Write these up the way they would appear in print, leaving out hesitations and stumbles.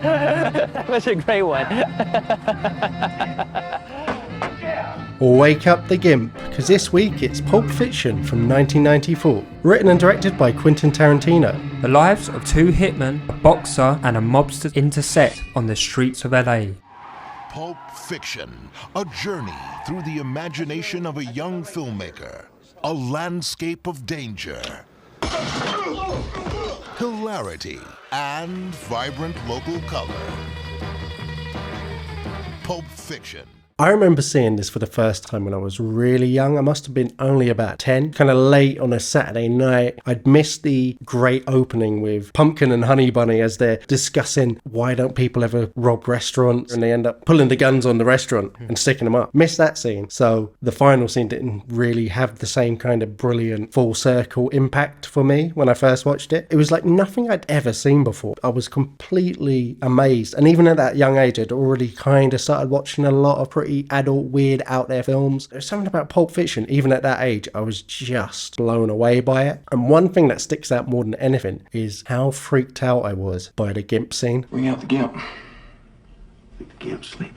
That was a great one. Wake up the gimp, because this week it's Pulp Fiction from 1994, written and directed by Quentin Tarantino. The lives of two hitmen, a boxer and a mobster intersect on the streets of LA. Pulp Fiction, a journey through the imagination of a young filmmaker, a landscape of danger, hilarity, and vibrant local color. Pulp Fiction. I remember seeing this for the first time when I was really young. I must have been only about 10, kind of late on a Saturday night. I'd missed the great opening with Pumpkin and Honey Bunny as they're discussing why don't people ever rob restaurants, and they end up pulling the guns on the restaurant and sticking them up. Missed that scene. So the final scene didn't really have the same kind of brilliant full circle impact for me when I first watched it. It was like nothing I'd ever seen before. I was completely amazed. And even at that young age, I'd already kind of started watching a lot of pretty adult, weird, out there films. There's something about Pulp Fiction, even at that age, I was just blown away by it. And one thing that sticks out more than anything is how freaked out I was by the gimp scene. Bring out the gimp. I think the gimp's sleeping.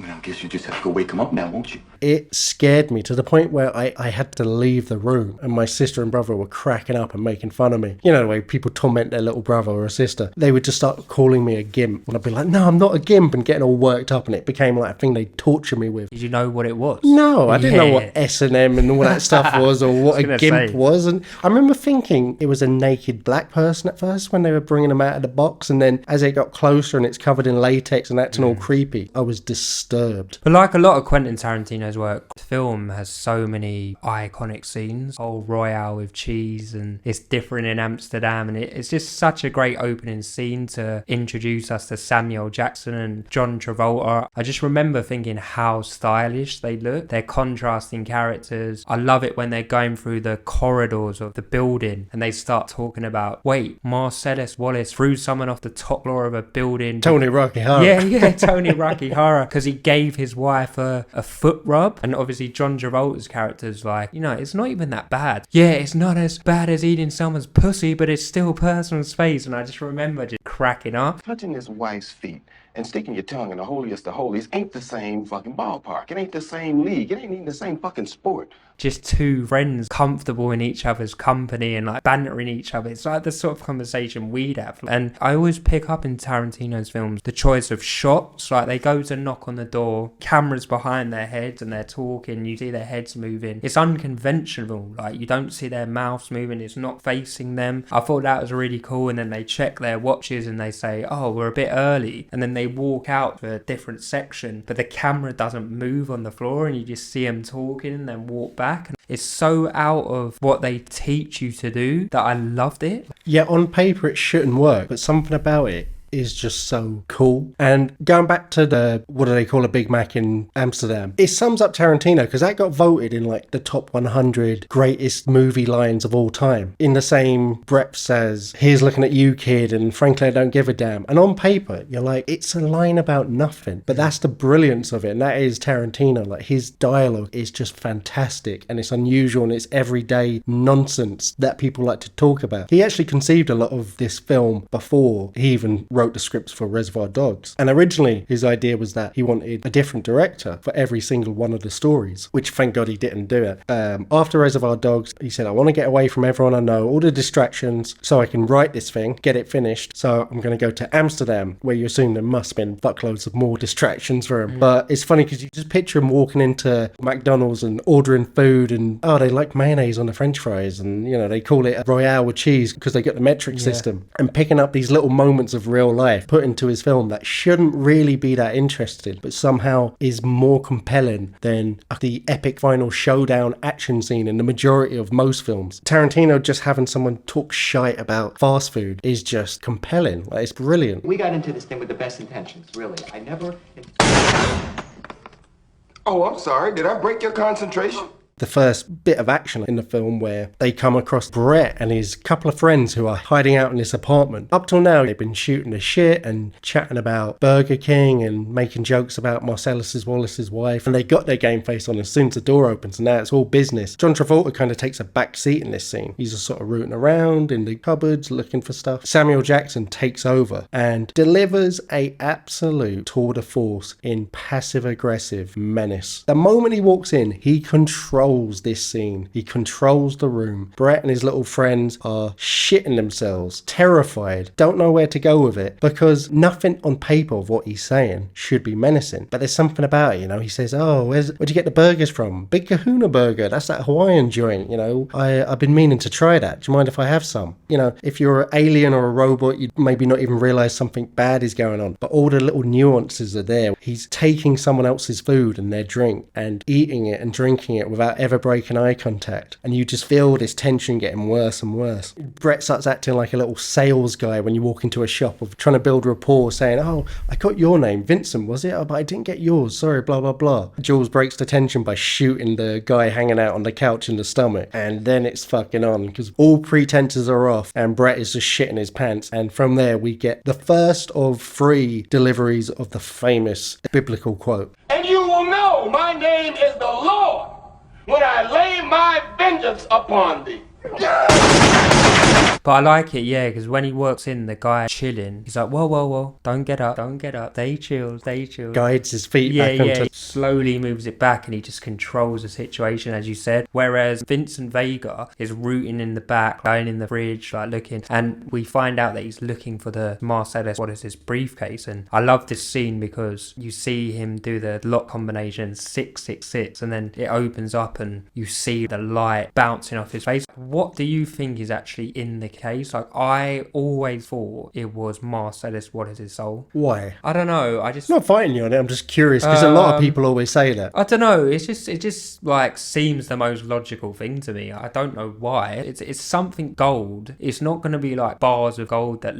Well, I guess you just have to go wake him up now, won't you? It scared me to the point where I had to leave the room, and my sister and brother were cracking up and making fun of me. You know the way people torment their little brother or a sister. They would just start calling me a gimp, and I'd be like, no, I'm not a gimp, and getting all worked up, and it became like a thing they'd torture me with. Did you know what it was? No, I didn't know what S&M and all that stuff was, or what a gimp was. And I remember thinking it was a naked black person at first when they were bringing them out of the box, and then as it got closer and it's covered in latex and acting all creepy, I was disturbed. But like a lot of Quentin Tarantino's work, the film has so many iconic scenes. Whole Royale with cheese, and it's different in Amsterdam, and it's just such a great opening scene to introduce us to Samuel Jackson and John Travolta. I just remember thinking how stylish they look. They're contrasting characters. I love it when they're going through the corridors of the building and they start talking about, wait, Marcellus Wallace threw someone off the top floor of a building. Tony Rocky-Hara. Yeah, Tony Rocky-Hara, because he gave his wife a foot rub. And obviously John Travolta's character's like, you know, it's not even that bad. Yeah, it's not as bad as eating someone's pussy, but it's still personal space. And I just remember just cracking up. Touching his wife's feet and sticking your tongue in the holiest of holies ain't the same fucking ballpark. It ain't the same league. It ain't even the same fucking sport. Just two friends comfortable in each other's company and like bantering each other. It's like the sort of conversation we'd have. And I always pick up in Tarantino's films the choice of shots. Like they go to knock on the door, cameras behind their heads, and they're talking. You see their heads moving. It's unconventional. Like you don't see their mouths moving. It's not facing them. I thought that was really cool. And then they check their watches and they say, oh, we're a bit early. And then they walk out to a different section, but the camera doesn't move on the floor, and you just see them talking and then walk back. And it's so out of what they teach you to do that I loved it. Yeah, on paper it shouldn't work, but something about it is just so cool. And going back to the, what do they call a Big Mac in Amsterdam, it sums up Tarantino, because that got voted in like the top 100 greatest movie lines of all time, in the same breath as here's looking at you, kid, and frankly I don't give a damn. And on paper you're like, it's a line about nothing, but that's the brilliance of it, and that is Tarantino. Like his dialogue is just fantastic, and it's unusual, and it's everyday nonsense that people like to talk about. He actually conceived a lot of this film before he even wrote the scripts for Reservoir Dogs. And originally his idea was that he wanted a different director for every single one of the stories, which thank God he didn't do it. After Reservoir Dogs, he said, I want to get away from everyone I know, all the distractions, so I can write this thing, get it finished. So I'm going to go to Amsterdam, where you assume there must have been fuckloads of more distractions for him. But it's funny because you just picture him walking into McDonald's and ordering food, and oh, they like mayonnaise on the French fries, and you know, they call it a Royale with cheese because they got the metric system, and picking up these little moments of real life put into his film that shouldn't really be that interesting, but somehow is more compelling than the epic final showdown action scene in the majority of most films. Tarantino just having someone talk shite about fast food is just compelling. Like, it's brilliant. We got into this thing with the best intentions, really. I never... Oh, I'm sorry. Did I break your concentration? the first bit of action in the film where they come across Brett and his couple of friends who are hiding out in this apartment. Up till now, they've been shooting the shit and chatting about Burger King and making jokes about Marcellus Wallace's wife, and they got their game face on as soon as the door opens, and now it's all business. John Travolta kind of takes a back seat in this scene. He's just sort of rooting around in the cupboards looking for stuff. Samuel Jackson takes over and delivers a absolute tour de force in passive-aggressive menace. The moment he walks in, he controls this scene. He controls the room. Brett and his little friends are shitting themselves, terrified, don't know where to go with it, because nothing on paper of what he's saying should be menacing. But there's something about it, you know. He says, oh, where'd you get the burgers from? Big Kahuna Burger. That's that Hawaiian joint, you know. I've been meaning to try that. Do you mind if I have some? You know, if you're an alien or a robot, you'd maybe not even realize something bad is going on. But all the little nuances are there. He's taking someone else's food and their drink and eating it and drinking it without ever breaking eye contact. And you just feel this tension getting worse and worse. Brett starts acting like a little sales guy when you walk into a shop, of trying to build rapport, saying, oh, I got your name, Vincent, was it? Oh, but I didn't get yours. Sorry, blah, blah, blah. Jules breaks the tension by shooting the guy hanging out on the couch in the stomach. And then it's fucking on, because all pretenses are off and Brett is just shitting his pants. And from there, we get the first of 3 deliveries of the famous biblical quote. And you will know my name is the Lord when I lay my vengeance upon thee. But I like it, yeah, because when he walks in, the guy chilling, he's like, whoa, don't get up, stay chill. Guides his feet back onto... Slowly moves it back and he just controls the situation, as you said. Whereas Vincent Vega is rooting in the back, lying in the fridge, like looking, and we find out that he's looking for the Marcellus Wallace's briefcase. And I love this scene because you see him do the lock combination 666, and then it opens up and you see the light bouncing off his face. What do you think is actually in the case? Like, I always thought it was Marcellus Wallace's soul. Why? I don't know. I'm not fighting you on it. I'm just curious because a lot of people always say that. I don't know. It just like seems the most logical thing to me. I don't know why. It's something gold. It's not going to be like bars of gold that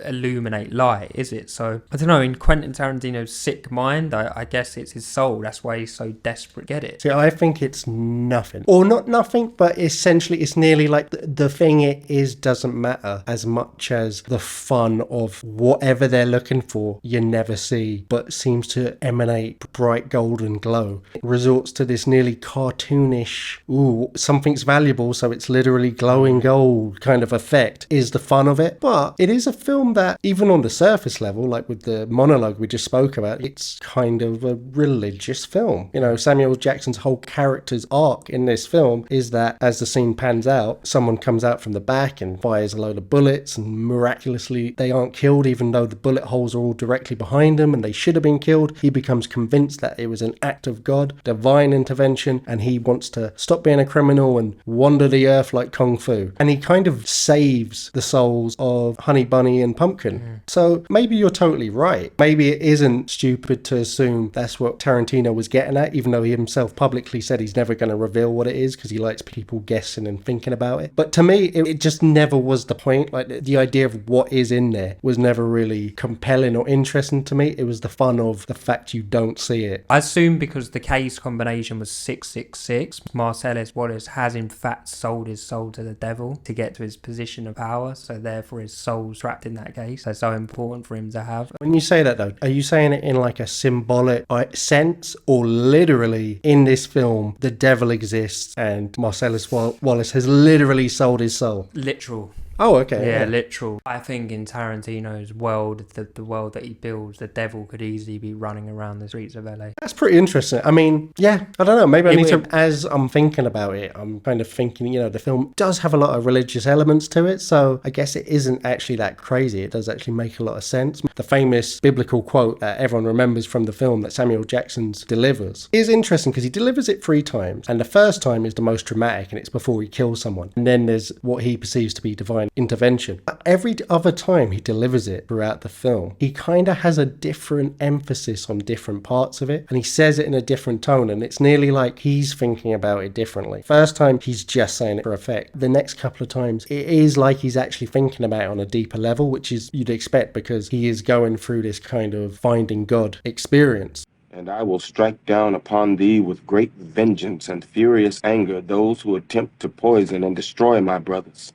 illuminate light, is it? So I don't know. In Quentin Tarantino's sick mind, I guess it's his soul. That's why he's so desperate to get it. See, I think it's nothing, or not nothing, but essentially it's nearly like the thing it is doesn't matter as much as the fun of whatever they're looking for you never see, but seems to emanate bright golden glow. It resorts to this nearly cartoonish, ooh, something's valuable, so it's literally glowing gold kind of effect is the fun of it. But it is a film that, even on the surface level, like with the monologue we just spoke about, it's kind of a religious film. You know, Samuel Jackson's whole character's arc in this film is that as the scene pans out, someone comes out from the back and fires a load of bullets, and miraculously they aren't killed, even though the bullet holes are all directly behind them and they should have been killed. He becomes convinced that it was an act of God, divine intervention, and he wants to stop being a criminal and wander the earth like Kung Fu. And he kind of saves the souls of Honey Bunny and Pumpkin. So maybe you're totally right. Maybe it isn't stupid to assume that's what Tarantino was getting at, even though he himself publicly said he's never going to reveal what it is because he likes people guessing and thinking about it. But to me, it just never was the point. Like, the idea of what is in there was never really compelling or interesting to me. It was the fun of the fact you don't see it. I assume because the case combination was 666, Marcellus Wallace has in fact sold his soul to the devil to get to his position of power, so therefore his soul's trapped in that case. That's so important for him to have. When you say that though, are you saying it in like a symbolic sense, or literally in this film the devil exists and Marcellus Wallace has literally sold his soul? Literal. Oh, okay. Yeah, literal. I think in Tarantino's world, the world that he builds, the devil could easily be running around the streets of LA. That's pretty interesting. I mean, yeah, I don't know. Maybe I need to, as I'm thinking about it, I'm kind of thinking, you know, the film does have a lot of religious elements to it, so I guess it isn't actually that crazy. It does actually make a lot of sense. The famous biblical quote that everyone remembers from the film that Samuel Jackson delivers is interesting because he delivers it 3 times, and the first time is the most dramatic, and it's before he kills someone. And then there's what he perceives to be divine intervention. But every other time he delivers it throughout the film, he kind of has a different emphasis on different parts of it, and he says it in a different tone, and it's nearly like he's thinking about it differently. First time he's just saying it for effect. The next couple of times it is like he's actually thinking about it on a deeper level, which is you'd expect because he is going through this kind of finding God experience. And I will strike down upon thee with great vengeance and furious anger those who attempt to poison and destroy my brothers.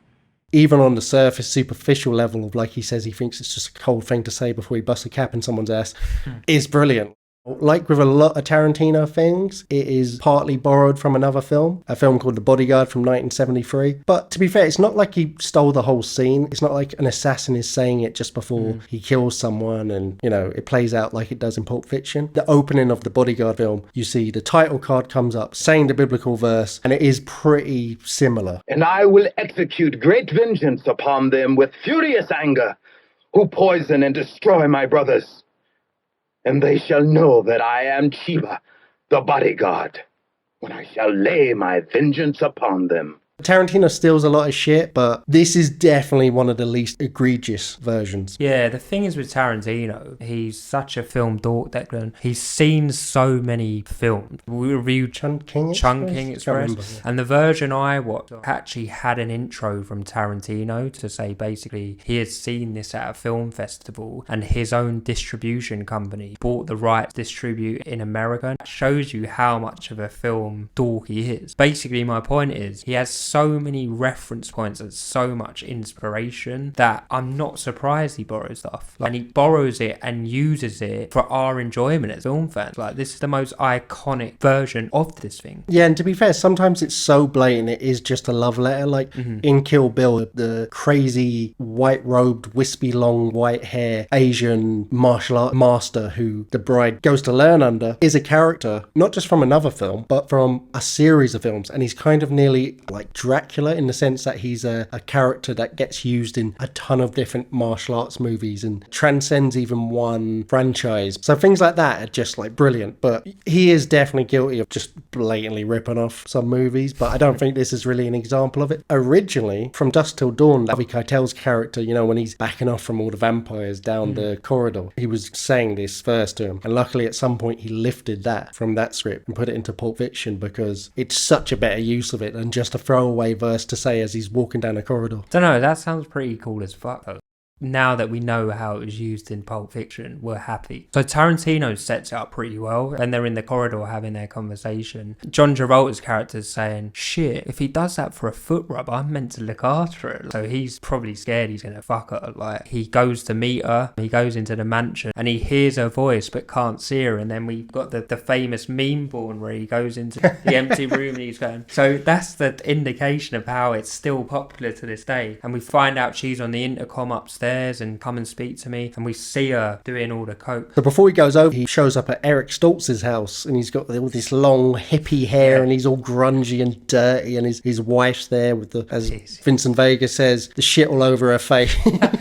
Even on the surface, superficial level of, like he says, he thinks it's just a cold thing to say before he busts a cap in someone's ass, is brilliant. Like with a lot of Tarantino things, it is partly borrowed from another film, a film called The Bodyguard from 1973. But to be fair, it's not like he stole the whole scene. It's not like an assassin is saying it just before he kills someone and, you know, it plays out like it does in Pulp Fiction. The opening of The Bodyguard film, you see the title card comes up saying the biblical verse, and it is pretty similar. And I will execute great vengeance upon them with furious anger, who poison and destroy my brothers. And they shall know that I am Chiba, the bodyguard, when I shall lay my vengeance upon them. Tarantino steals a lot of shit, but this is definitely one of the least egregious versions. Yeah, the thing is with Tarantino, he's such a film dork, Declan. He's seen so many films. We reviewed Chunking Express, and the version I watched actually had an intro from Tarantino to say basically he had seen this at a film festival and his own distribution company bought the right to distribute in America. It shows you how much of a film dork he is. Basically, my point is he has so many reference points and so much inspiration that I'm not surprised he borrows stuff. And he borrows it and uses it for our enjoyment as film fans. Like, this is the most iconic version of this thing. Yeah, and to be fair, sometimes it's so blatant it is just a love letter. Like in Kill Bill, the crazy white-robed, wispy long white hair Asian martial art master who the bride goes to learn under is a character, not just from another film, but from a series of films. And he's kind of nearly like Dracula in the sense that he's a character that gets used in a ton of different martial arts movies and transcends even one franchise. So things like that are just like brilliant, but he is definitely guilty of just blatantly ripping off some movies, but I don't think this is really an example of it. Originally, From Dusk Till Dawn, Harvey Keitel's character, you know, when he's backing off from all the vampires down the corridor, he was saying this first to him, and luckily at some point he lifted that from that script and put it into Pulp Fiction because it's such a better use of it than just a throwaway verse to say as he's walking down a corridor. Don't know, that sounds pretty cool as fuck though. Now that we know how it was used in Pulp Fiction, we're happy. So Tarantino sets it up pretty well, and they're in the corridor having their conversation. John Travolta's character's saying, shit, if he does that for a foot rub, I'm meant to look after it. So he's probably scared he's gonna fuck her. Like, he goes to meet her, he goes into the mansion, and he hears her voice but can't see her, and then we've got the famous meme born where he goes into the empty room and he's going. So that's the indication of how it's still popular to this day. And we find out she's on the intercom upstairs and come and speak to me, and we see her doing all the coke. So before he goes over, he shows up at Eric Stoltz's house and he's got all this long hippie hair and he's all grungy and dirty, and his wife's there with the, as Vincent Vega says, the shit all over her face.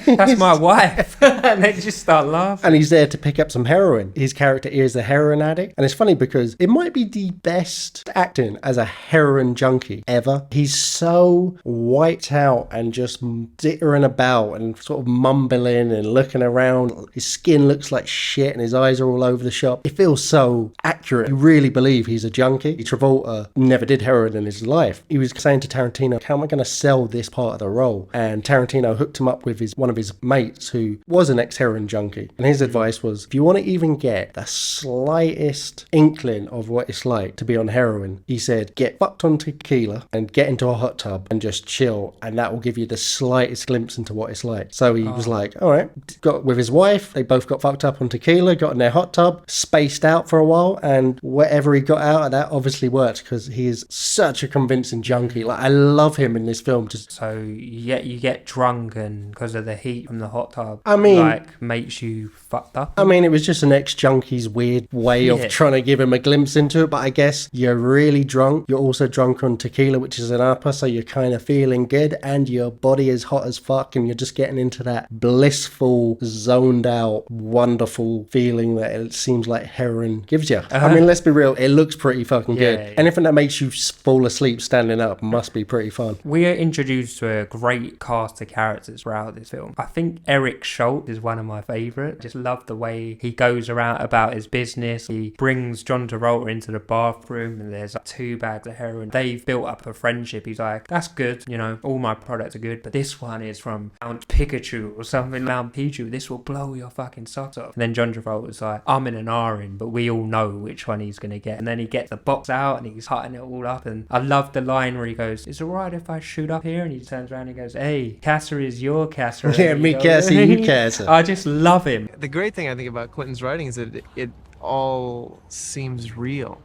That's my wife. And they just start laughing. And he's there to pick up some heroin. His character is a heroin addict, and it's funny because it might be the best acting as a heroin junkie ever. He's so wiped out and just dittering about and sort of mumbling and looking around. His skin looks like shit and his eyes are all over the shop. It feels so accurate. You really believe he's a junkie. Travolta never did heroin in his life. He was saying to Tarantino, how am I going to sell this part of the role? And Tarantino hooked him up with one of his mates who was an ex-heroin junkie. And his advice was, if you want to even get the slightest inkling of what it's like to be on heroin, he said, get fucked on tequila and get into a hot tub and just chill, and that will give you the slightest glimpse into what it's like. So he was like, all right, got with his wife, they both got fucked up on tequila, got in their hot tub, spaced out for a while, and whatever he got out of that obviously worked because he is such a convincing junkie. Like, I love him in this film. So you get drunk, and because of the heat from the hot tub, I mean, like, makes you fucked up. I mean, it was just an ex-junkie's weird way of trying to give him a glimpse into it, but I guess you're really drunk. You're also drunk on tequila, which is an upper, so you're kind of feeling good, and your body is hot as fuck, and you're just getting into that blissful, zoned out, wonderful feeling that it seems like heroin gives you. I mean, let's be real, it looks pretty fucking good. Yeah. Anything that makes you fall asleep standing up must be pretty fun. We are introduced to a great cast of characters throughout this film. I think Eric Schultz is one of my favourite. Just love the way he goes around about his business. He brings John Travolta into the bathroom and there's like 2 bags of heroin. They've built up a friendship. He's like, that's good, you know, all my products are good, but this one is from Mount Pikachu or something. Mount Pikachu, this will blow your fucking socks off. And then John Travolta's like, I'm in an R-in, but we all know which one he's going to get. And then he gets the box out and he's cutting it all up. And I love the line where he goes, is it alright if I shoot up here? And he turns around and he goes, hey, Casa is your Casa. Yeah, me Casa, you Casa. I just love him. The great thing I think about Quentin's writing is that it all seems real.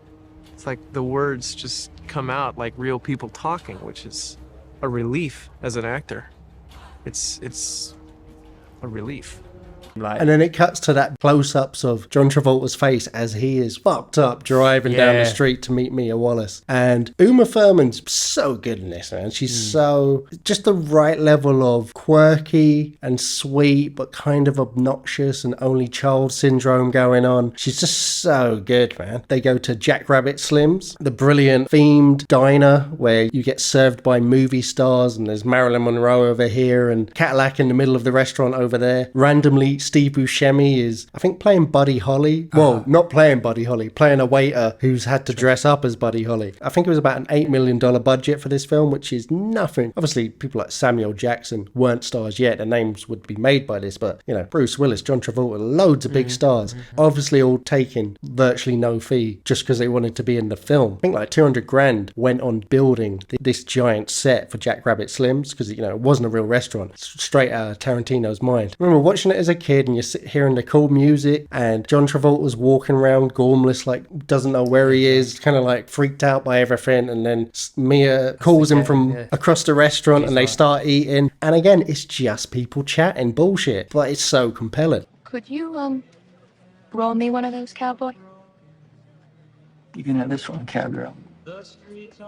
It's like the words just come out like real people talking, which is a relief as an actor. It's a relief. And then it cuts to that close-ups of John Travolta's face as he is fucked up driving down the street to meet Mia Wallace. And Uma Thurman's so good in this, man. She's so just the right level of quirky and sweet, but kind of obnoxious and only child syndrome going on. She's just so good, man. They go to Jackrabbit Slim's, the brilliant themed diner where you get served by movie stars, and there's Marilyn Monroe over here and Cadillac in the middle of the restaurant over there. Randomly, Steve Buscemi is, I think, playing Buddy Holly. Well, not playing Buddy Holly, playing a waiter who's had to dress up as Buddy Holly. I think it was about an $8 million budget for this film, which is nothing. Obviously, people like Samuel Jackson weren't stars yet. Their names would be made by this, but, you know, Bruce Willis, John Travolta, loads of big stars. Obviously, all taking virtually no fee just because they wanted to be in the film. I think like 200 grand went on building this giant set for Jackrabbit Slim's because, you know, it wasn't a real restaurant. It's straight out of Tarantino's mind. I remember watching it as a kid, and you're hearing the cool music, and John Travolta's walking around gormless, like doesn't know where he is, kind of like freaked out by everything, and then Mia calls him from across the restaurant and they start eating, and again it's just people chatting bullshit, but it's so compelling. Could you roll me one of those, cowboy? You can have this one, cowgirl.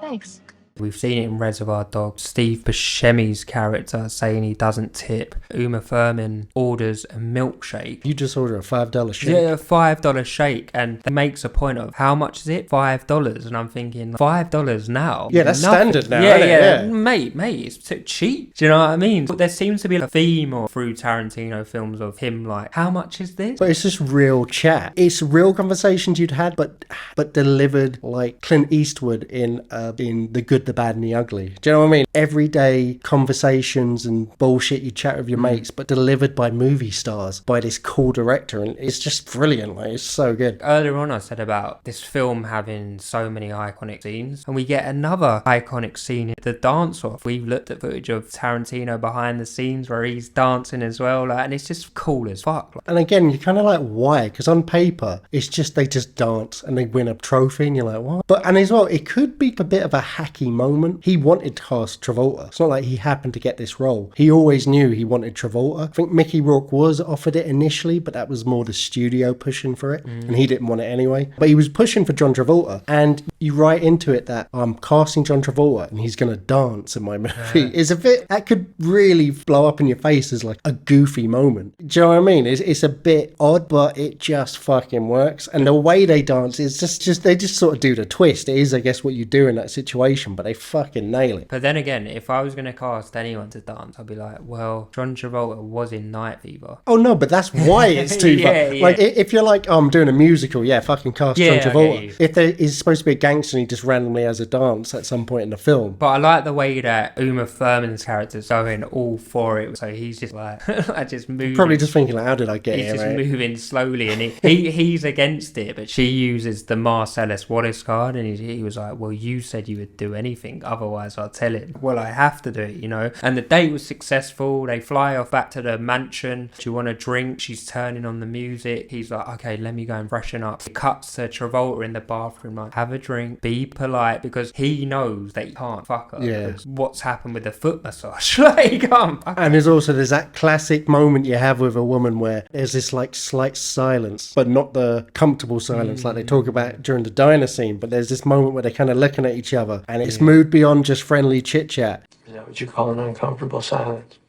Thanks. We've seen it in Reservoir Dogs. Steve Buscemi's character saying he doesn't tip. Uma Thurman orders a milkshake. You just order a $5 shake. Yeah, a $5 shake, and it makes a point of how much is it? $5, and I'm thinking $5 now. Yeah, that's nothing. standard now. Yeah, isn't it? mate, it's too cheap. Do you know what I mean? But there seems to be a theme or through Tarantino films of him like, how much is this? But it's just real chat. It's real conversations you'd had, but delivered like Clint Eastwood in The Good, the Bad and the Ugly. Do you know what I mean? Everyday conversations and bullshit you chat with your mates, but delivered by movie stars, by this cool director, and it's just brilliant. Like, it's so good. Earlier on I said about this film having so many iconic scenes, and we get another iconic scene in the dance-off. We've looked at footage of Tarantino behind the scenes where he's dancing as well, like, and it's just cool as fuck. And again, you're kind of like, why? Because on paper it's just they just dance and they win a trophy and you're like, what? But and as well, it could be a bit of a hacky moment. He wanted to cast Travolta. It's not like he happened to get this role. He always knew he wanted Travolta. I think Mickey Rourke was offered it initially, but that was more the studio pushing for it, and he didn't want it anyway. But he was pushing for John Travolta, and you write into it that I'm casting John Travolta and he's gonna dance in my movie. It's a bit, that could really blow up in your face as like a goofy moment. Do you know what I mean? It's a bit odd, but it just fucking works. And the way they dance is just they just sort of do the twist. It is, I guess, what you do in that situation, but they fucking nail it. But then again, if I was going to cast anyone to dance, I'd be like, well, John Travolta was in Night Fever. Oh no, but that's why it's too far. Like, if you're like, oh, I'm doing a musical, fucking cast John Travolta. If there is supposed to be a gangster and he just randomly has a dance at some point in the film. But I like the way that Uma Thurman's character's going all for it. So he's just like, I just moving. Probably just thinking, like, how did I get here? He's just right? moving slowly, and he's against it, but she uses the Marcellus Wallace card, and he was like, well, you said you would do anything, otherwise I'll tell it. Well, I have to do it, you know. And the date was successful. They fly off back to the mansion. Do you want a drink? She's turning on the music. He's like, okay, let me go and freshen up. It cuts to Travolta in the bathroom, like, have a drink, be polite, because he knows that he can't fuck her. Yeah. What's happened with the foot massage? Like, he can't fuck her. And there's that classic moment you have with a woman where there's this like slight silence, but not the comfortable silence like they talk about during the diner scene, but there's this moment where they're kind of looking at each other and it's moved beyond just friendly chit chat. Is that what you call an uncomfortable silence?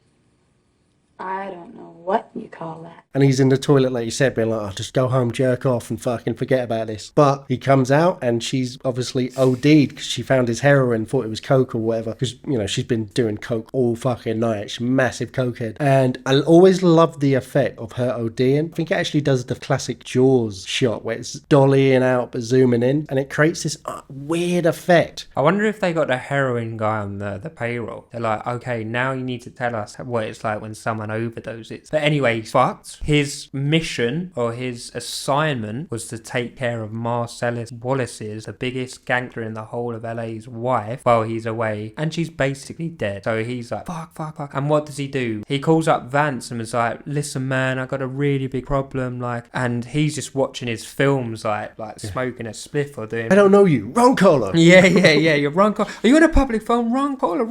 I don't know What you call that? And he's in the toilet, like you said, being like, oh, just go home, jerk off, and fucking forget about this. But he comes out, and she's obviously OD'd because she found his heroin, thought it was coke or whatever. Because, you know, she's been doing coke all fucking night. She's a massive cokehead. And I always love the effect of her ODing. I think it actually does the classic Jaws shot where it's dollying out but zooming in. And it creates this weird effect. I wonder if they got the heroin guy on the payroll. They're like, okay, now you need to tell us what it's like when someone overdoses. But anyway, he's fucked. His mission or his assignment was to take care of Marcellus Wallace's, the biggest gangster in the whole of LA's wife, while he's away, and she's basically dead. So he's like, fuck. And what does he do? He calls up Vance and was like, listen man, I got a really big problem, like, and he's just watching his films like smoking a spliff or doing, I don't know you, wrong caller. Yeah, you're wrong caller. Are you in a public phone? Wrong caller.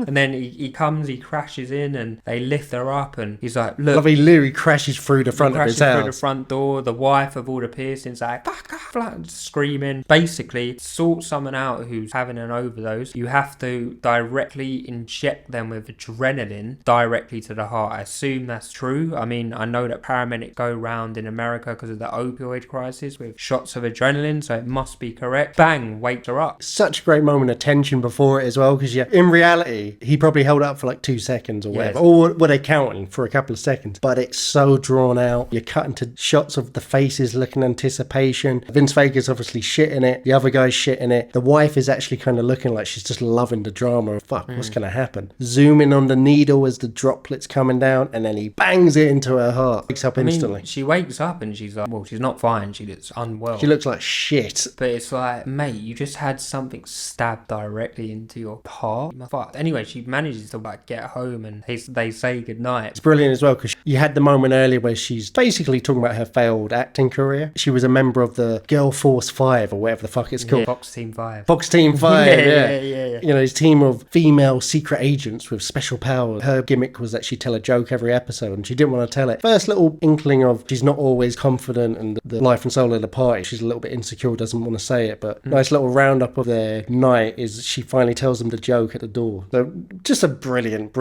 And then he comes, he crashes in, and they lift her up, and he's like, look. Lovely Leary crashes through the front of his house. Through the front door. The wife of all the piercings, like, fuck off, like, screaming. Basically, sort someone out who's having an overdose. You have to directly inject them with adrenaline directly to the heart. I assume that's true. I mean, I know that paramedics go around in America because of the opioid crisis with shots of adrenaline, so it must be correct. Bang, wakes her up. Such a great moment of tension before it as well, because in reality, he probably held up for like 2 seconds or whatever. Or were they counting for a couple of seconds? But it's so drawn out. You're cutting to shots of the faces looking anticipation. Vince Vega's obviously shitting it. The other guy's shitting it. The wife is actually kind of looking like she's just loving the drama of fuck, what's going to happen? Zooming on the needle as the droplets coming down, and then he bangs it into her heart. Wakes up instantly. She wakes up and she's like, well, she's not fine. She looks unwell. She looks like shit. But it's like, mate, you just had something stabbed directly into your heart. Fuck. Anyway, she manages to like get home, and they say goodnight. It's brilliant as well, because you had the moment earlier where she's basically talking about her failed acting career. She was a member of the Girl Force 5 or whatever the fuck it's called. Yeah, Fox Team 5. Fox Team 5, yeah. You know, his team of female secret agents with special powers. Her gimmick was that she'd tell a joke every episode, and she didn't want to tell it. First little inkling of she's not always confident and the life and soul of the party. She's a little bit insecure, doesn't want to say it, but nice little roundup of their night is she finally tells them the joke at the door. So just a brilliant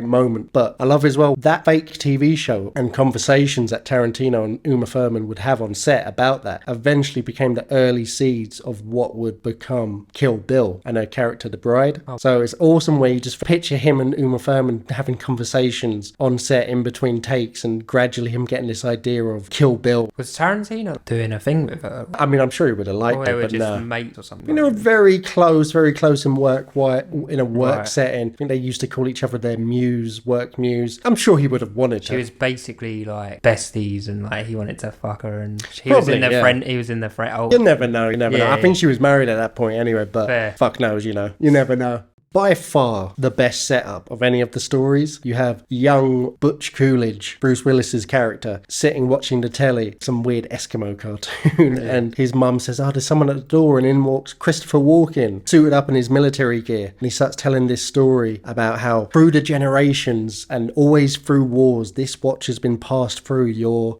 moment. But I love as well that fake TV show and conversations that Tarantino and Uma Thurman would have on set about that eventually became the early seeds of what would become Kill Bill and her character, the bride. So it's awesome where you just picture him and Uma Thurman having conversations on set in between takes, and gradually him getting this idea of Kill Bill. Was Tarantino doing a thing with her? I mean, I'm sure he would have liked or it, they were but just no. mates or something. You know, very close in work setting. I think they used to call each other their work muse. I'm sure he would have wanted to. She was basically like besties, and like he wanted to fuck her, and he Probably, was in the friend. Oh, you never know. I think she was married at that point anyway, but fair. Fuck knows, you know. You never know. By far the best setup of any of the stories. You have young Butch Coolidge, Bruce Willis's character, sitting watching the telly, some weird Eskimo cartoon, and his mum says, oh, there's someone at the door, and in walks Christopher Walken, suited up in his military gear, and he starts telling this story about how through the generations and always through wars, this watch has been passed through your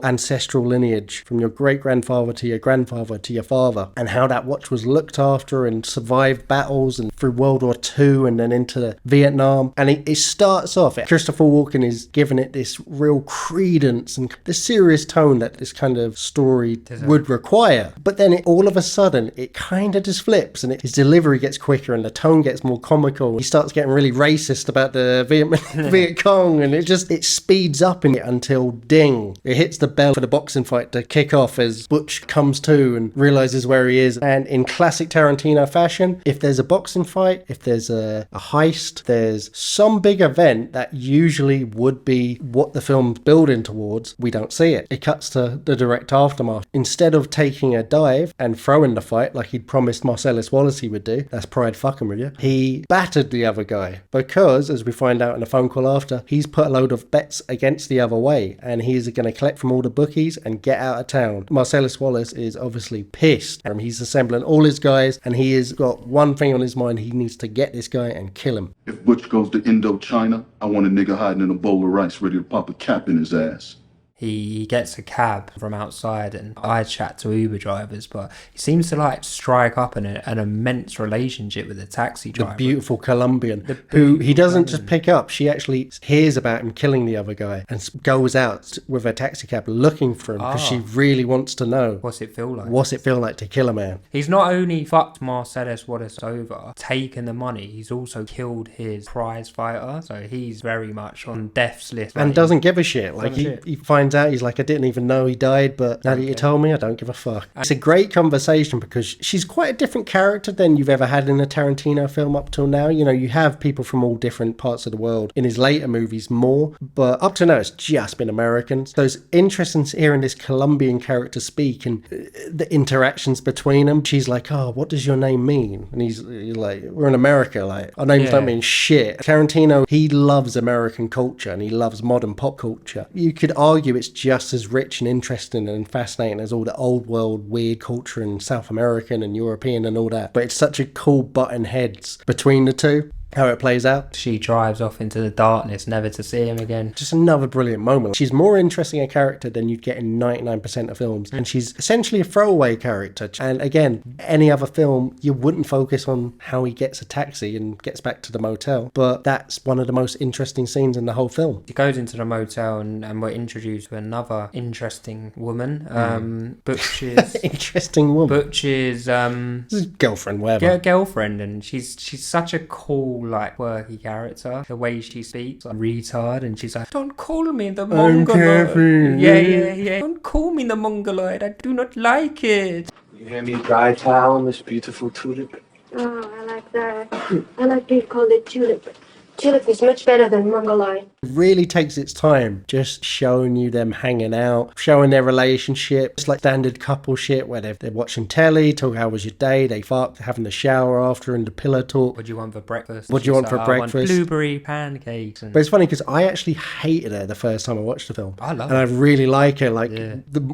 ancestral lineage, from your great-grandfather to your grandfather to your father, and how that watch was looked after and survived battles and through World War II and then into Vietnam. And it starts off, Christopher Walken is giving it this real credence and the serious tone that this kind of story would require. But then all of a sudden, it kind of just flips, and his delivery gets quicker and the tone gets more comical. He starts getting really racist about the Viet Cong, and it speeds up in it until ding. It hits the bell for the boxing fight to kick off as Butch comes to and realizes where he is. And in classic Tarantino fashion, if there's a boxing fight, if there's a heist, there's some big event that usually would be what the film's building towards, we don't see it. It cuts to the direct aftermath. Instead of taking a dive and throwing the fight like he'd promised Marcellus Wallace he would do, that's pride fucking with you, he battered the other guy because, as we find out in a phone call after, he's put a load of bets against the other way, and he's going to collect from all the bookies and get out of town. Marcellus Wallace is obviously pissed. He's assembling all his guys, and he has got one thing on his mind: he needs to get this guy and kill him. If Butch goes to Indochina, I want a nigga hiding in a bowl of rice ready to pop a cap in his ass. he gets a cab from outside, and I chat to Uber drivers, but he seems to like strike up an immense relationship with the taxi driver. The beautiful Colombian, who he doesn't just pick up. She actually hears about him killing the other guy and goes out with a taxi cab looking for him because she really wants to know. What's it feel like? What's it feel like to kill a man? He's not only fucked Marcellus Wallace over, taken the money, he's also killed his prize fighter, so he's very much on death's list. And doesn't give a shit. Like he finds out, he's like, I didn't even know he died, but now that you told me, I don't give a fuck. It's a great conversation because she's quite a different character than you've ever had in a Tarantino film up till now. You know, you have people from all different parts of the world in his later movies more, but up to now it's just been Americans. So it's interesting hearing this Colombian character speak and the interactions between them. She's like, oh, what does your name mean? And he's like, we're in America, like our names don't mean shit. Tarantino, he loves American culture and he loves modern pop culture. You could argue it's just as rich and interesting and fascinating as all the old world weird culture in South American and European and all that, but it's such a cool button heads between the two. How it plays out. She drives off into the darkness, never to see him again. Just another brilliant moment. She's more interesting a character than you'd get in 99% of films. And she's essentially a throwaway character. And again, any other film, you wouldn't focus on how he gets a taxi and gets back to the motel. But that's one of the most interesting scenes in the whole film. He goes into the motel and we're introduced to another interesting woman. Butch's... interesting woman? Butch's... girlfriend, whatever. Girlfriend. And she's such a cool, like, quirky character. The way she speaks, like, retard, and she's like, don't call me the mongoloid. Yeah. Don't call me the mongoloid. I do not like it. You hand me a dry towel, Miss Beautiful Tulip? Oh, I like that. I like being called a tulip. Tulip is much better than mongoloid. It really takes its time just showing you them hanging out, showing their relationship. It's like standard couple shit where they're watching telly, talk how was your day, they fuck, having the shower after and the pillow talk. What do you want for breakfast? What do you want for breakfast? I want blueberry pancakes. But it's funny because I actually hated her the first time I watched the film. I love it. And I really like her, like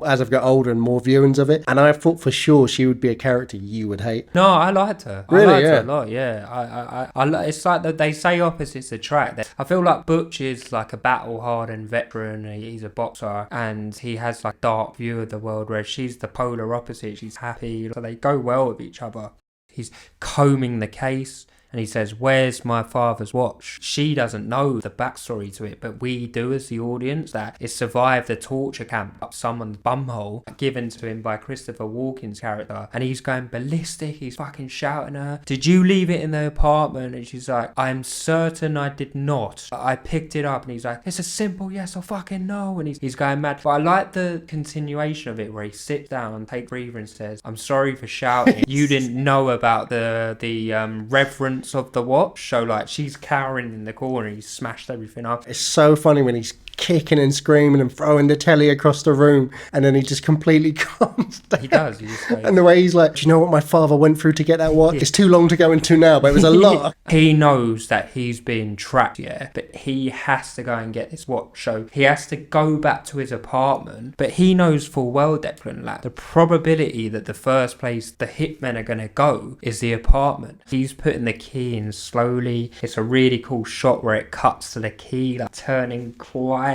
as I've got older and more viewings of it. And I thought for sure she would be a character you would hate. No, I liked her. Really? I liked her a lot, yeah. I it's like that they say opposites attract. I feel like Butch is like a battle-hardened veteran. He's a boxer and he has like dark view of the world, whereas she's the polar opposite. She's happy, so they go well with each other. He's combing the case and he says, where's my father's watch? She doesn't know the backstory to it, but we do as the audience, that it survived the torture camp up someone's bumhole given to him by Christopher Walken's character, and he's going ballistic. He's fucking shouting at her, did you leave it in the apartment? And she's like, I'm certain I did not. I picked it up. And he's like, it's a simple yes or fucking no. And he's going mad. But I like the continuation of it where he sits down, takes a breather and says, I'm sorry for shouting. You didn't know about the reverence of the watch. So like she's cowering in the corner, he's smashed everything up. It's so funny when he's kicking and screaming and throwing the telly across the room, and then he just completely calms down. He does. He just goes, and the way he's like, do you know what my father went through to get that watch? It's too long to go into now, but it was a lot. He knows that he's being trapped, but he has to go and get this watch. So he has to go back to his apartment, but he knows full well, Declan, like the probability that the first place the hitmen are going to go is the apartment. He's putting the key in slowly. It's a really cool shot where it cuts to the key, like turning quietly.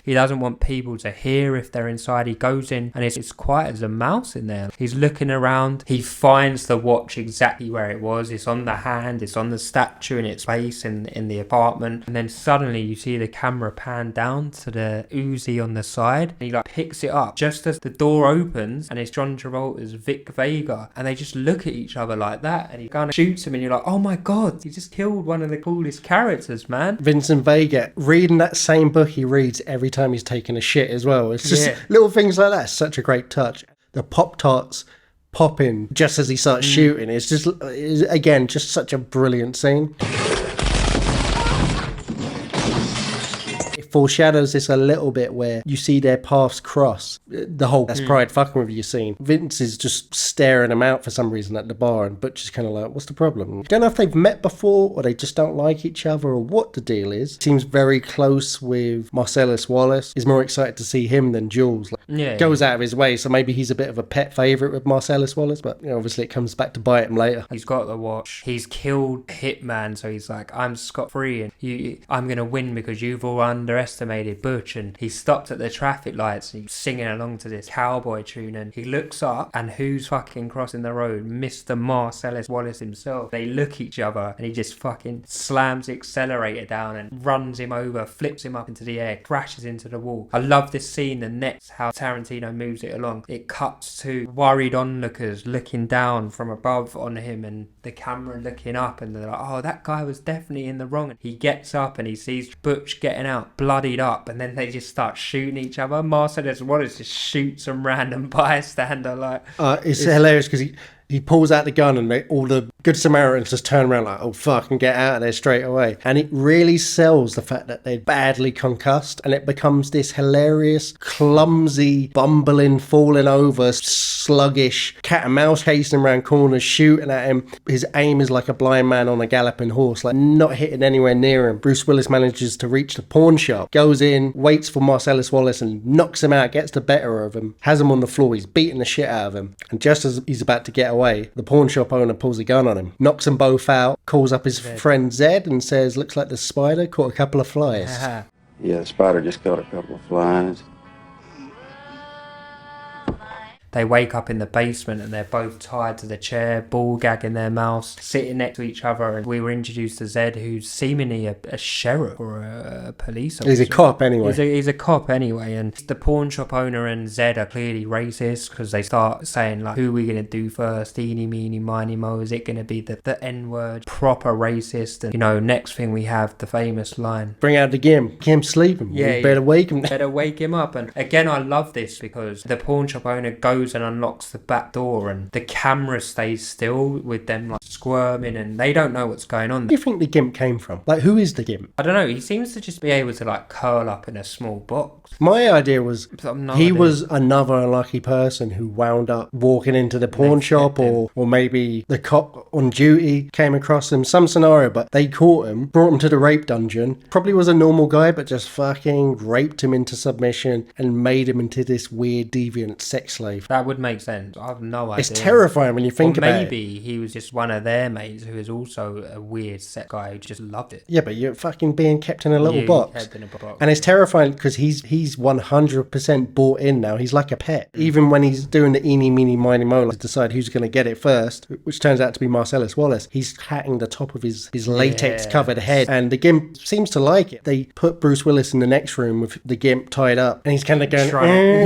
He doesn't want people to hear if they're inside. He goes in and it's quiet as a mouse in there. He's looking around. He finds the watch exactly where it was. It's on the hand, it's on the statue in its place in the apartment. And then suddenly you see the camera pan down to the Uzi on the side, and he like picks it up just as the door opens, and it's John Travolta's Vic Vega, and they just look at each other like that, and he kind of shoots him, and you're like, oh my god, he just killed one of the coolest characters, man. Vincent Vega, reading that same book he reads every time he's taking a shit as well. It's just little things like that. Such a great touch. The Pop-Tarts pop in just as he starts shooting. It's just, again, just such a brilliant scene. Foreshadows this a little bit where you see their paths cross. The whole that's pride fucking with you scene. Vince is just staring him out for some reason at the bar, and Butch is kind of like, what's the problem? Don't know if they've met before or they just don't like each other or what the deal is. Seems very close with Marcellus Wallace. He's more excited to see him than Jules. Goes out of his way, so maybe he's a bit of a pet favourite with Marcellus Wallace, but obviously it comes back to bite him later. He's got the watch. He's killed Hitman, so he's like, I'm scot-free and I'm going to win because you've all underestimated underestimated Butch, and he stopped at the traffic lights and he's singing along to this cowboy tune, and he looks up and who's fucking crossing the road? Mr. Marcellus Wallace himself. They look at each other and he just fucking slams the accelerator down and runs him over, flips him up into the air, crashes into the wall. I love this scene, the next how Tarantino moves it along. It cuts to worried onlookers looking down from above on him and the camera looking up, and they're like, oh, that guy was definitely in the wrong. And he gets up and he sees Butch getting out bloodied up, and then they just start shooting each other. Marcellus Wallace just shoots some random bystander. Like, it's hilarious because he pulls out the gun and all the Good Samaritans just turn around like, oh fuck, and get out of there straight away. And it really sells the fact that they're badly concussed, and it becomes this hilarious, clumsy, bumbling, falling over, sluggish cat and mouse chasing around corners, shooting at him. His aim is like a blind man on a galloping horse, like not hitting anywhere near him. Bruce Willis manages to reach the pawn shop, goes in, waits for Marcellus Wallace and knocks him out, gets the better of him, has him on the floor, he's beating the shit out of him. And just as he's about to get away, the pawn shop owner pulls a gun on him, knocks them both out, calls up his friend Zed and says, looks like the spider caught a couple of flies. Yeah, the spider just caught a couple of flies. They wake up in the basement and they're both tied to the chair, ball gag in their mouths, sitting next to each other. And we were introduced to Zed, who's seemingly a sheriff or a police officer. He's a cop anyway. He's a cop anyway. And the pawn shop owner and Zed are clearly racist because they start saying, like, who are we going to do first? Eeny, meeny, miny, mo. Is it going to be the N-word? Proper racist. And, you know, next thing we have the famous line. Bring out the gimp. Gimp's sleeping. Yeah, we better wake him. Better wake him up. And again, I love this because the pawn shop owner goes and unlocks the back door and the camera stays still with them like squirming and they don't know what's going on. Where do you think the gimp came from? Like, who is the gimp? I don't know. He seems to just be able to like curl up in a small box. My idea was he was another unlucky person who wound up walking into the pawn shop, or maybe the cop on duty came across him, some scenario, but they caught him, brought him to the rape dungeon. Probably was a normal guy, but just fucking raped him into submission and made him into this weird deviant sex slave. That would make sense. I have no idea. It's terrifying when you think about it. Maybe he was just one of their mates who is also a weird set guy who just loved it. Yeah, but you're fucking being kept in a little box. And it's terrifying because he's 100% bought in now. He's like a pet. Even when he's doing the eeny, meeny, miny, mo to decide who's going to get it first, which turns out to be Marcellus Wallace, he's hatting the top of his latex-covered head. And the gimp seems to like it. They put Bruce Willis in the next room with the gimp tied up. And he's kind of going...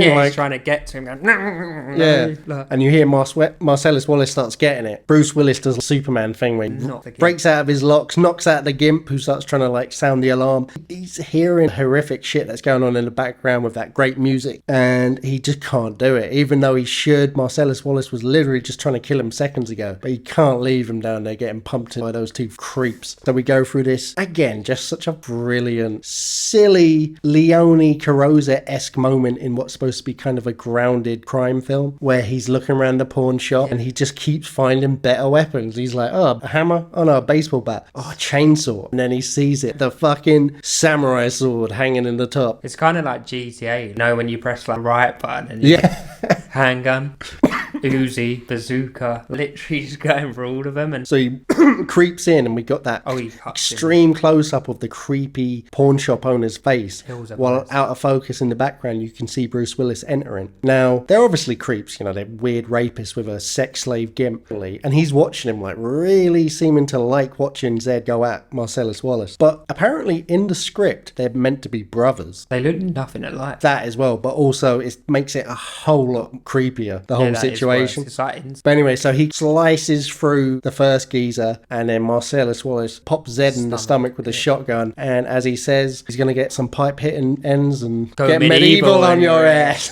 he's trying to get to him. Going, yeah. And you hear Marcellus Wallace starts getting it. Bruce Willis does a Superman thing where he breaks out of his locks, knocks out the gimp who starts trying to like sound the alarm. He's hearing horrific shit that's going on in the background with that great music and he just can't do it. Even though he should, Marcellus Wallace was literally just trying to kill him seconds ago, but he can't leave him down there getting pumped by those two creeps. So we go through this, again, just such a brilliant, silly Leone Carosa-esque moment in what's supposed to be kind of a grounded crime film where he's looking around the pawn shop and he just keeps finding better weapons. He's like, oh, a hammer? Oh no, a baseball bat. Oh, a chainsaw. And then he sees it, the fucking samurai sword hanging in the top. It's kind of like GTA, you know, when you press like right button and you handgun, Uzi, bazooka, literally just going for all of them. And so he creeps in and we got that extreme close-up of the creepy pawn shop owner's face while out of focus in the background you can see Bruce Willis entering. Now, they're obviously creeps, you know, they're weird rapists with a sex slave gimp, and he's watching him like really seeming to like watching Zed go at Marcellus Wallace. But apparently in the script they're meant to be brothers. They look nothing alike. That as well, but also it makes it a whole lot creepier, the whole situation. But anyway, so he slices through the first geezer and then Marcellus Wallace pops Zed in the stomach with a shotgun, and as he says, he's going to get some pipe hitting ends and get medieval on your ass.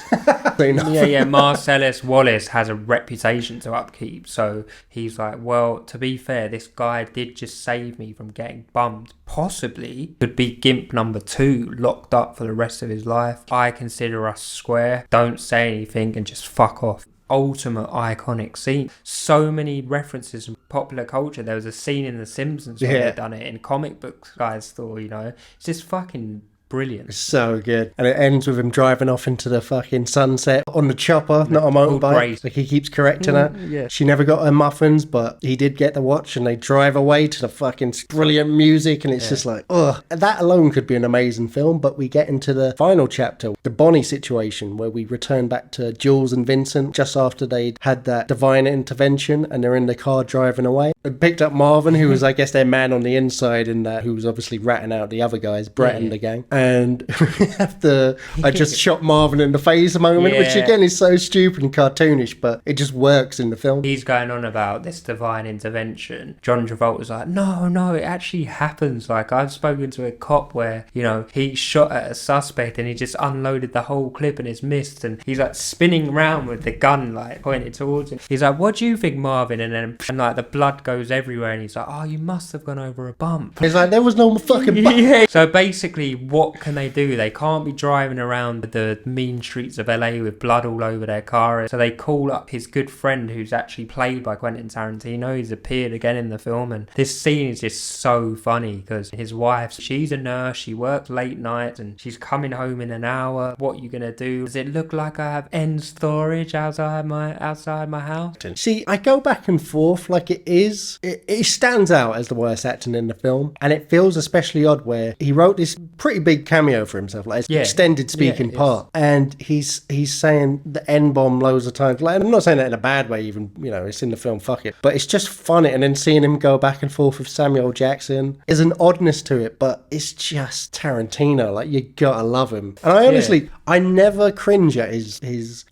Marcellus Wallace has a reputation to upkeep, so he's like, well, to be fair, this guy did just save me from getting bummed. Possibly could be Gimp number 2, locked up for the rest of his life. I consider us square. Don't say anything and just fuck off. Ultimate iconic scene. So many references from popular culture. There was a scene in The Simpsons where they've done it in comic books guys store, you know. It's just fucking brilliant. It's so good. And it ends with him driving off into the fucking sunset on the chopper, not a motorbike. Like he keeps correcting her. Yeah. She never got her muffins, but he did get the watch, and they drive away to the fucking brilliant music, and it's just like, ugh. That alone could be an amazing film, but we get into the final chapter, the Bonnie situation, where we return back to Jules and Vincent just after they'd had that divine intervention, and they're in the car driving away. They picked up Marvin, who was, I guess, their man on the inside, and who was obviously ratting out the other guys, Brett and the gang. And we have the I just shot Marvin in the face moment, which again is so stupid and cartoonish, but it just works in the film. He's going on about this divine intervention. John Travolta's like, no, it actually happens. Like, I've spoken to a cop where, you know, he shot at a suspect and he just unloaded the whole clip and it's missed, and he's like spinning around with the gun like pointed towards him. He's like, what do you think, Marvin? And then like the blood goes everywhere, and he's like, oh, you must have gone over a bump. He's like, there was no fucking bump. Yeah. So basically, what can they do? They can't be driving around the mean streets of LA with blood all over their car. So they call up his good friend, who's actually played by Quentin Tarantino. He's appeared again in the film, and this scene is just so funny because his wife, she's a nurse, she works late nights, and she's coming home in an hour. What are you gonna do? Does it look like I have end storage outside my house? See, I go back and forth. Like, it stands out as the worst acting in the film, and it feels especially odd where he wrote this pretty big cameo for himself, like extended speaking part, and he's saying the N-bomb loads of times. Like, I'm not saying that in a bad way, even, you know, it's in the film, fuck it, but it's just funny. And then seeing him go back and forth with Samuel Jackson, there's an oddness to it, but it's just Tarantino. Like, you gotta love him. And I honestly, I never cringe at his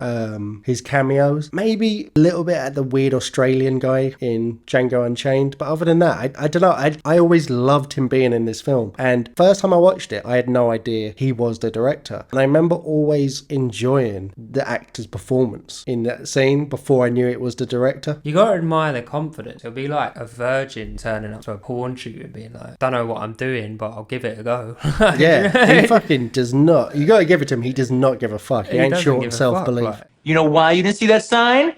cameos. Maybe a little bit at the weird Australian guy in Django Unchained, but other than that, I don't know. I always loved him being in this film. And first time I watched it, I had no idea he was the director. And I remember always enjoying the actor's performance in that scene before I knew it was the director. You gotta admire the confidence. It'll be like a virgin turning up to a porn shoot and being like, don't know what I'm doing, but I'll give it a go. Yeah, he fucking does not. You gotta give it to him. He does not give a fuck. He ain't short of self-belief. Like, you know why you didn't see that sign?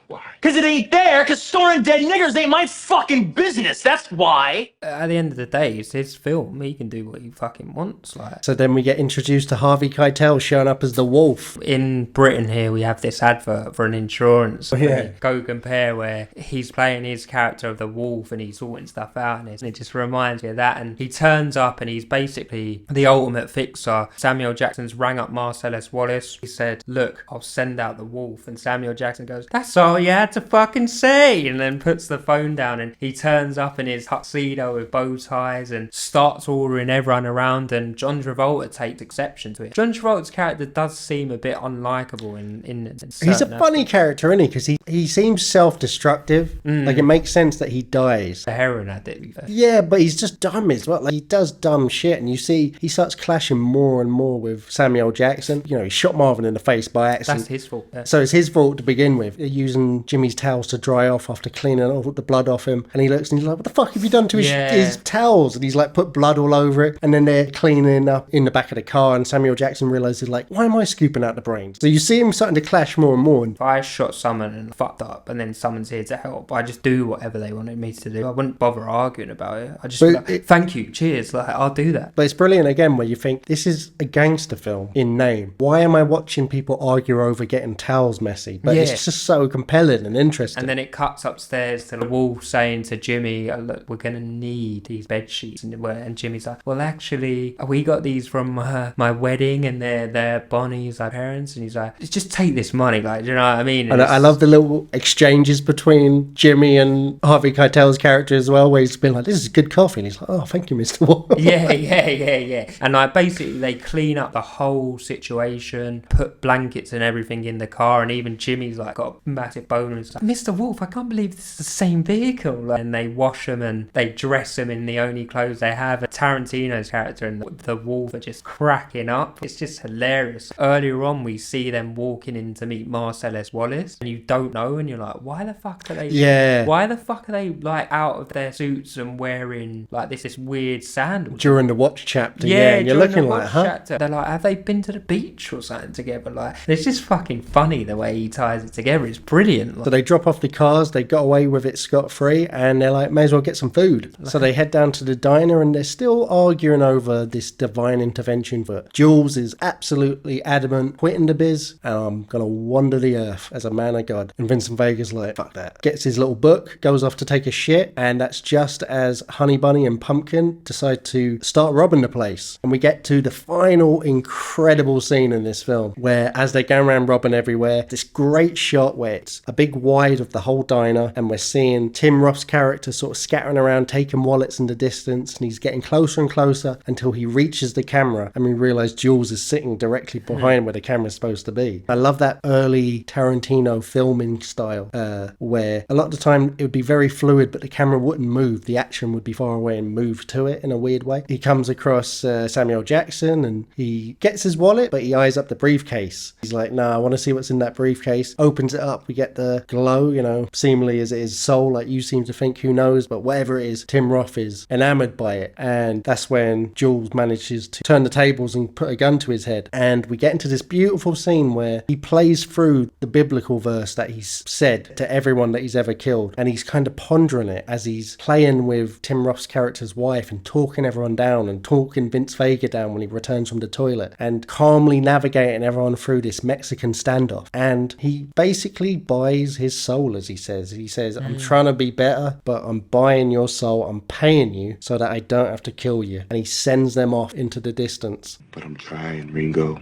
Why? Because it ain't there, because storing dead niggers ain't my fucking business, that's why. At the end of the day, it's his film. He can do what he fucking wants. Like. So then we get introduced to Harvey Keitel showing up as the wolf. In Britain here, we have this advert for an insurance. Go Compare, where he's playing his character of the wolf and he's sorting stuff out, and it just reminds me of that. And he turns up and he's basically the ultimate fixer. Samuel Jackson's rang up Marcellus Wallace. He said, look, I'll send out the wolf. And Samuel Jackson goes, that's all you had to fucking say, and then puts the phone down, and he turns up in his tuxedo with bow ties and starts ordering everyone around, and John Travolta takes exception to it. John Travolta's character does seem a bit unlikable in he's a funny character, isn't he? Because he seems self-destructive. Like, it makes sense that he dies. The heroin addict. Yeah, but he's just dumb as well. Like, he does dumb shit, and you see he starts clashing more and more with Samuel Jackson. You know, he shot Marvin in the face by accident. That's his fault. Yeah. So it's his fault to begin with. They're using Jimmy's towels to dry off after cleaning all the blood off him, and he looks and he's like, what the fuck have you done to his towels? And he's like, put blood all over it. And then they're cleaning up in the back of the car, and Samuel Jackson realizes, like, why am I scooping out the brains? So you see him starting to clash more and more. If I shot someone and fucked up and then someone's here to help, I just do whatever they wanted me to do. I wouldn't bother arguing about it. I just be like, thank you, cheers, like, I'll do that. But it's brilliant again where you think, this is a gangster film in name. Why am I watching people argue over getting towels messy? But it's just so compelling and interesting. And then it cuts upstairs to the wolf saying to Jimmy, oh, look, we're going to need these bed sheets. And Jimmy's like, well, actually, we got these from my wedding, and they're Bonnie's parents. And he's like, just take this money. Like, do you know what I mean? And I love the little exchanges between Jimmy and Harvey Keitel's character as well, where he's been like, this is good coffee. And he's like, oh, thank you, Mr. Wolf. Yeah. And like, basically, they clean up the whole situation, put blankets and everything in the car. And even Jimmy's like got a massive boner. He's like, Mr. Wolf, I can't believe this is the same vehicle. And they wash them and they dress them in the only clothes they have. Tarantino's character and the wolf are just cracking up. It's just hilarious. Earlier on, we see them walking in to meet Marcellus Wallace, and you don't know, and you're like, why the fuck are they? Yeah. Why the fuck are they like out of their suits and wearing like this weird sandals during the watch chapter? Yeah, and you're looking like, huh? Chapter. They're like, have they been to the beach or something together? Like, it's just fucking funny the way he ties it together. It's brilliant. So they drop off the cars, they got away with it scot-free, and they're like, may as well get some food. So they head down to the diner, and they're still arguing over this divine intervention. But Jules is absolutely adamant, quitting the biz, and I'm gonna wander the earth as a man of God. And Vincent Vega's like, fuck that. Gets his little book, goes off to take a shit, and that's just as Honey Bunny and Pumpkin decide to start robbing the place. And we get to the final incredible scene in this film, where as they're going around robbing everywhere, this great shot where it's a big wide of the whole diner, and we're seeing Tim Roth's character sort of scattering around, taking wallets in the distance, and he's getting closer and closer until he reaches the camera, and we realize Jules is sitting directly behind where the camera's supposed to be. I love that early Tarantino filming style, where a lot of the time it would be very fluid, but the camera wouldn't move. The action would be far away and move to it in a weird way. He comes across Samuel Jackson, and he gets his wallet, but he eyes up the briefcase. He's like, nah, I want to see what's in that briefcase. Opens it up, we get the glow, you know, seemingly as it is soul, like you seem to think, who knows, but whatever it is, Tim Roth is enamored by it. And that's when Jules manages to turn the tables and put a gun to his head. And we get into this beautiful scene where he plays through the biblical verse that he's said to everyone that he's ever killed, and he's kind of pondering it as he's playing with Tim Roth's character's wife and talking everyone down and talking Vince Vega down when he returns from the toilet, and calmly navigating everyone through this Mexican standoff. And he basically buys his soul, as he says. I'm trying to be better, but I'm buying your soul, I'm paying you so that I don't have to kill you. And he sends them off into the distance. But I'm trying, Ringo.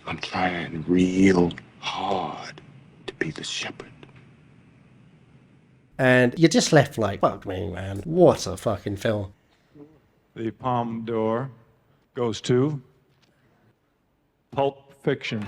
I'm trying real hard to be the shepherd. And you're just left like, fuck me, man. What a fucking film. The Palme d'Or goes to Pulp Fiction.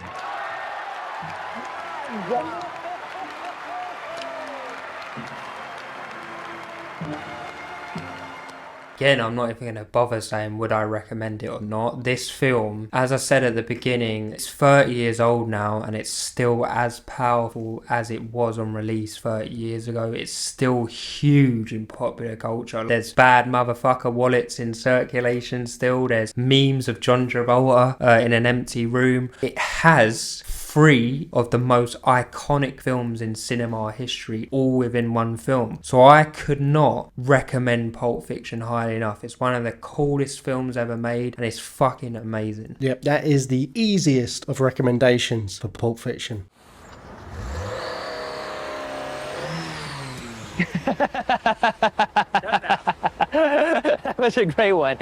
Again, I'm not even going to bother saying would I recommend it or not. This film, as I said at the beginning, it's 30 years old now, and it's still as powerful as it was on release 30 years ago. It's still huge in popular culture. There's bad motherfucker wallets in circulation still. There's memes of John Travolta in an empty room. It has 3 of the most iconic films in cinema history all within one film. So I could not recommend Pulp Fiction highly enough. It's one of the coolest films ever made, and it's fucking amazing. Yep, that is the easiest of recommendations for Pulp Fiction. That was a great one.